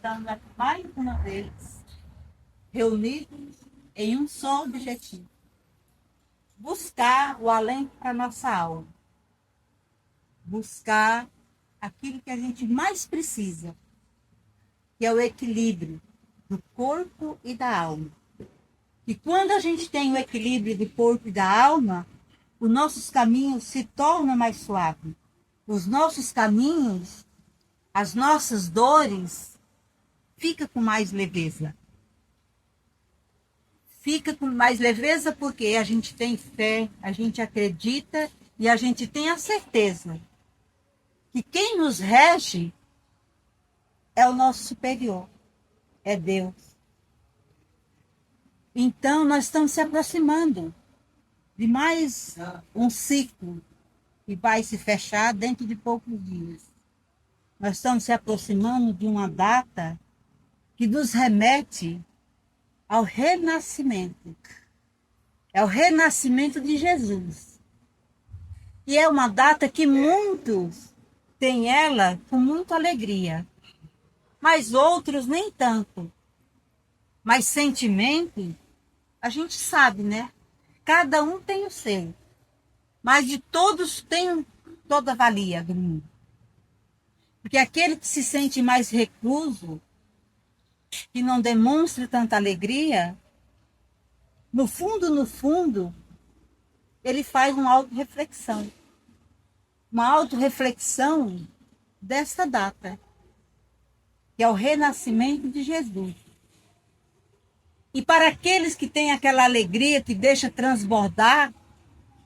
estamos aqui mais uma vez reunidos em um só objetivo: buscar o alento para a nossa alma, buscar aquilo que a gente mais precisa, que é o equilíbrio do corpo e da alma. E quando a gente tem o equilíbrio do corpo e da alma, os nossos caminhos se tornam mais suaves. Os nossos caminhos, as nossas dores, fica com mais leveza. Fica com mais leveza porque a gente tem fé, a gente acredita e a gente tem a certeza que quem nos rege é o nosso superior, é Deus. Então, nós estamos se aproximando de mais um ciclo que vai se fechar dentro de poucos dias. Nós estamos se aproximando de uma data que nos remete ao renascimento. É o renascimento de Jesus. E é uma data que muitos têm ela com muita alegria, mas outros nem tanto. Mas sentimento, a gente sabe, né? Cada um tem o seu. Mas de todos tem toda a valia do mundo. Porque aquele que se sente mais recluso, que não demonstra tanta alegria, no fundo, ele faz uma autorreflexão. Uma autorreflexão desta data, que é o renascimento de Jesus. E para aqueles que têm aquela alegria que deixa transbordar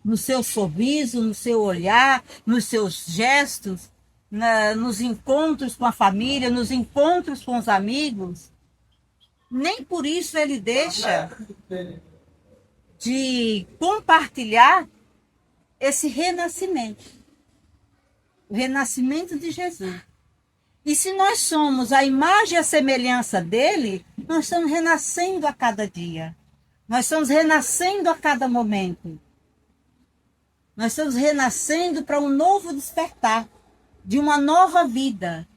no seu sorriso, no seu olhar, nos seus gestos, nos encontros com a família, nos encontros com os amigos, nem por isso ele deixa de compartilhar esse renascimento, o renascimento de Jesus. E se nós somos a imagem e a semelhança dele, nós estamos renascendo a cada dia. Nós estamos renascendo a cada momento. Nós estamos renascendo para um novo despertar, de uma nova vida.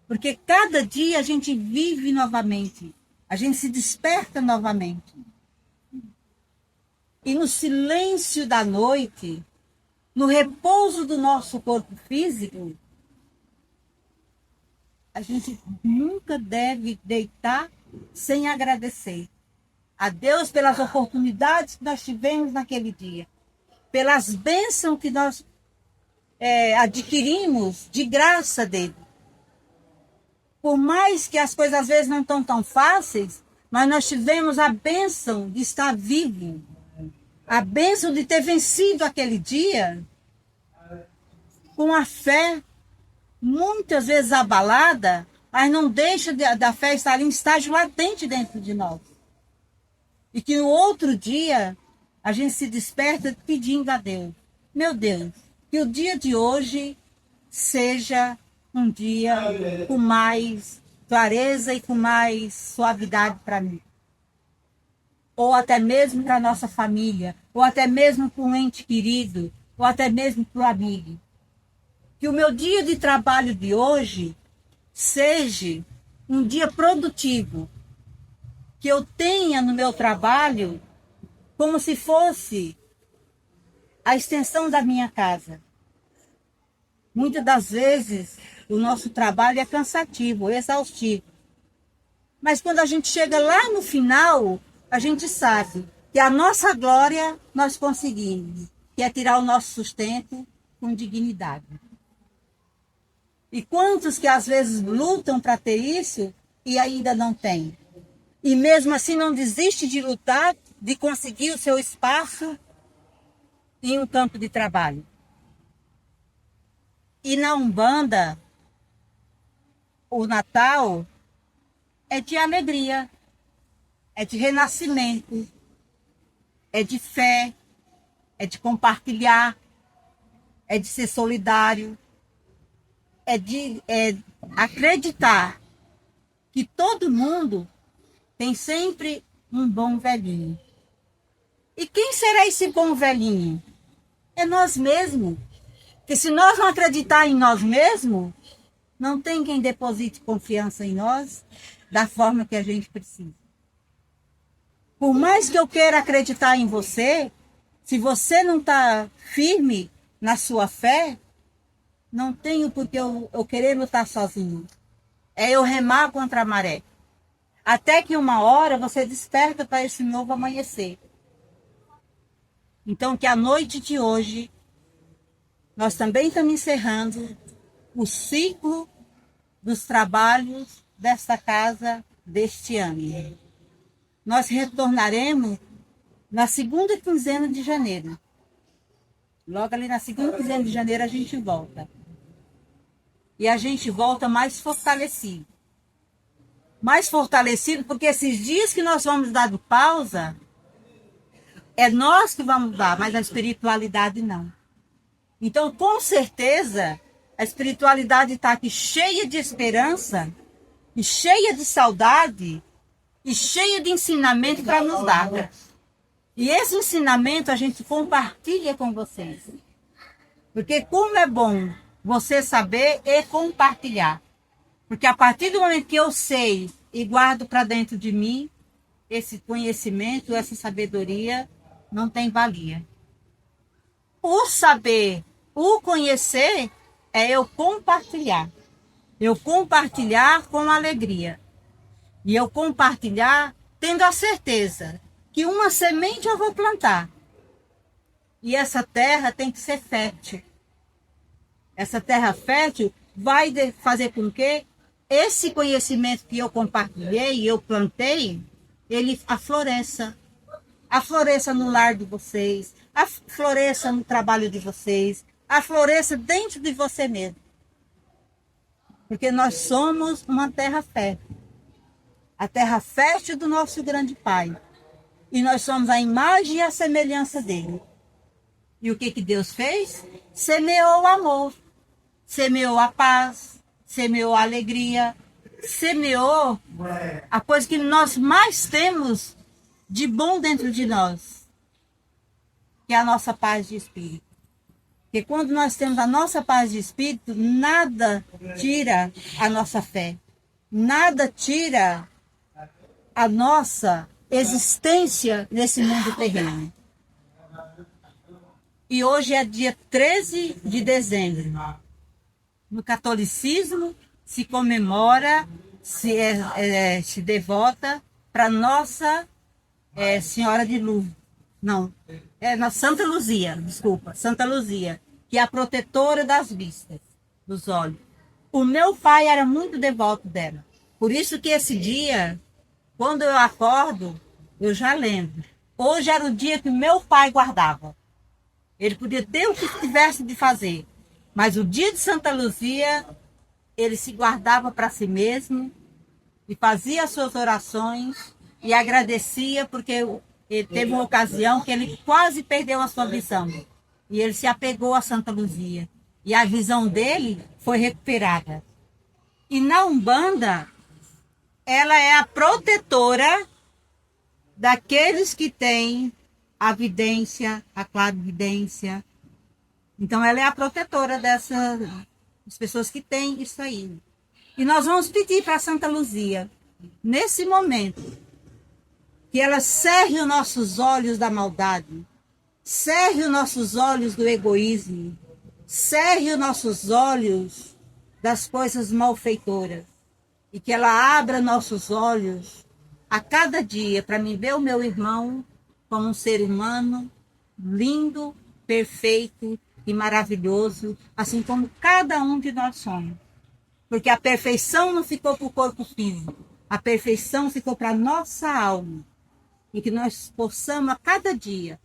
Porque cada dia a gente vive novamente. A gente se desperta novamente. E no silêncio da noite, no repouso do nosso corpo físico, a gente nunca deve deitar sem agradecer a Deus pelas oportunidades que nós tivemos naquele dia, pelas bênçãos que nós adquirimos de graça dele. Por mais que as coisas às vezes não estão tão fáceis, mas nós tivemos a bênção de estar vivo, a bênção de ter vencido aquele dia com a fé, muitas vezes abalada, mas não deixa da fé estar em estágio latente dentro de nós. E que no outro dia a gente se desperta pedindo a Deus: meu Deus, que o dia de hoje seja um dia com mais clareza e com mais suavidade para mim. Ou até mesmo para a nossa família, ou até mesmo para um ente querido, ou até mesmo para o amigo. Que o meu dia de trabalho de hoje seja um dia produtivo. Que eu tenha no meu trabalho como se fosse a extensão da minha casa. Muitas das vezes o nosso trabalho é cansativo, exaustivo. Mas quando a gente chega lá no final, a gente sabe que a nossa glória nós conseguimos, que é tirar o nosso sustento com dignidade. E quantos que às vezes lutam para ter isso e ainda não têm? E mesmo assim não desiste de lutar, de conseguir o seu espaço em um campo de trabalho. E na Umbanda, o Natal é de alegria, é de renascimento, é de fé, é de compartilhar, é de ser solidário, é de acreditar que todo mundo tem sempre um bom velhinho. E quem será esse bom velhinho? É nós mesmos. Porque se nós não acreditar em nós mesmos, Não tem quem deposite confiança em nós da forma que a gente precisa. Por mais que eu queira acreditar em você, se você não está firme na sua fé, não tenho por que eu querer lutar sozinho. É eu remar contra a maré. Até que uma hora você desperta para esse novo amanhecer. Então, que a noite de hoje, nós também estamos encerrando o ciclo dos trabalhos desta casa deste ano. Nós retornaremos na segunda quinzena de janeiro. Logo ali na segunda quinzena de janeiro a gente volta. E a gente volta mais fortalecido. Mais fortalecido porque esses dias que nós vamos dar de pausa, é nós que vamos dar, mas a espiritualidade não. Então, com certeza, a espiritualidade está aqui cheia de esperança, e cheia de saudade, e cheia de ensinamento para nos dar. E esse ensinamento a gente compartilha com vocês. Porque como é bom você saber e compartilhar. Porque a partir do momento que eu sei e guardo para dentro de mim, esse conhecimento, essa sabedoria, não tem valia. O saber, o conhecer, é eu compartilhar. Eu compartilhar com alegria. E eu compartilhar tendo a certeza que uma semente eu vou plantar. E essa terra tem que ser fértil. Essa terra fértil vai fazer com que esse conhecimento que eu compartilhei e eu plantei, ele afloresça. Afloresça no lar de vocês, afloresça no trabalho de vocês, afloresça dentro de você mesmo. Porque nós somos uma terra fértil. A terra fértil do nosso grande Pai. E nós somos a imagem e a semelhança dele. E o que Deus fez? Semeou o amor, semeou a paz, semeou a alegria, semeou a coisa que nós mais temos de bom dentro de nós, que é a nossa paz de espírito. Porque quando nós temos a nossa paz de espírito, nada tira a nossa fé, nada tira a nossa existência nesse mundo terreno. E hoje é dia 13 de dezembro. No catolicismo se comemora, se devota para Nossa Senhora de Luz. Não, na Santa Luzia, desculpa, Santa Luzia, que é a protetora das vistas, dos olhos. O meu pai era muito devoto dela. Por isso que esse dia, quando eu acordo, eu já lembro. Hoje era o dia que meu pai guardava. Ele podia ter o que tivesse de fazer, mas o dia de Santa Luzia, ele se guardava para si mesmo e fazia as suas orações e agradecia porque ele teve uma ocasião que ele quase perdeu a sua visão. E ele se apegou a Santa Luzia. E a visão dele foi recuperada. E na Umbanda, ela é a protetora daqueles que têm a vidência, a clarividência. Então, ela é a protetora dessas pessoas que têm isso aí. E nós vamos pedir para Santa Luzia, nesse momento, que ela cerre os nossos olhos da maldade, cerre os nossos olhos do egoísmo, cerre os nossos olhos das coisas malfeitoras, e que ela abra nossos olhos a cada dia para me ver o meu irmão como um ser humano lindo, perfeito e maravilhoso, assim como cada um de nós somos. Porque a perfeição não ficou para o corpo físico, a perfeição ficou para a nossa alma. E que nós possamos a cada dia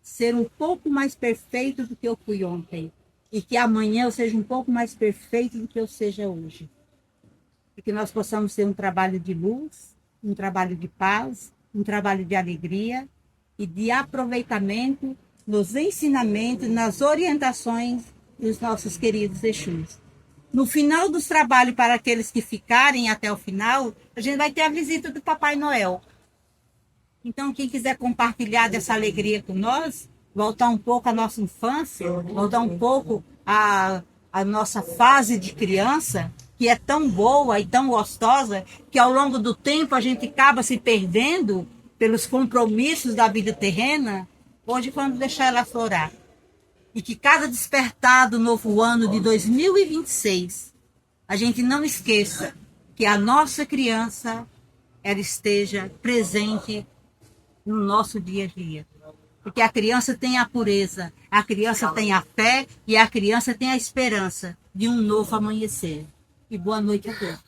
ser um pouco mais perfeito do que eu fui ontem. E que amanhã eu seja um pouco mais perfeito do que eu seja hoje. E que nós possamos ter um trabalho de luz, um trabalho de paz, um trabalho de alegria e de aproveitamento nos ensinamentos, nas orientações dos nossos queridos Exus. No final dos trabalhos, para aqueles que ficarem até o final, a gente vai ter a visita do Papai Noel. Então, quem quiser compartilhar dessa alegria com nós, voltar um pouco à nossa infância, voltar um pouco a nossa fase de criança, que é tão boa e tão gostosa, que ao longo do tempo a gente acaba se perdendo pelos compromissos da vida terrena. Hoje vamos deixar ela florar. E que cada despertar do novo ano de 2026, a gente não esqueça que a nossa criança, ela esteja presente no nosso dia a dia. Porque a criança tem a pureza, a criança tem a fé e a criança tem a esperança de um novo amanhecer. E boa noite a todos.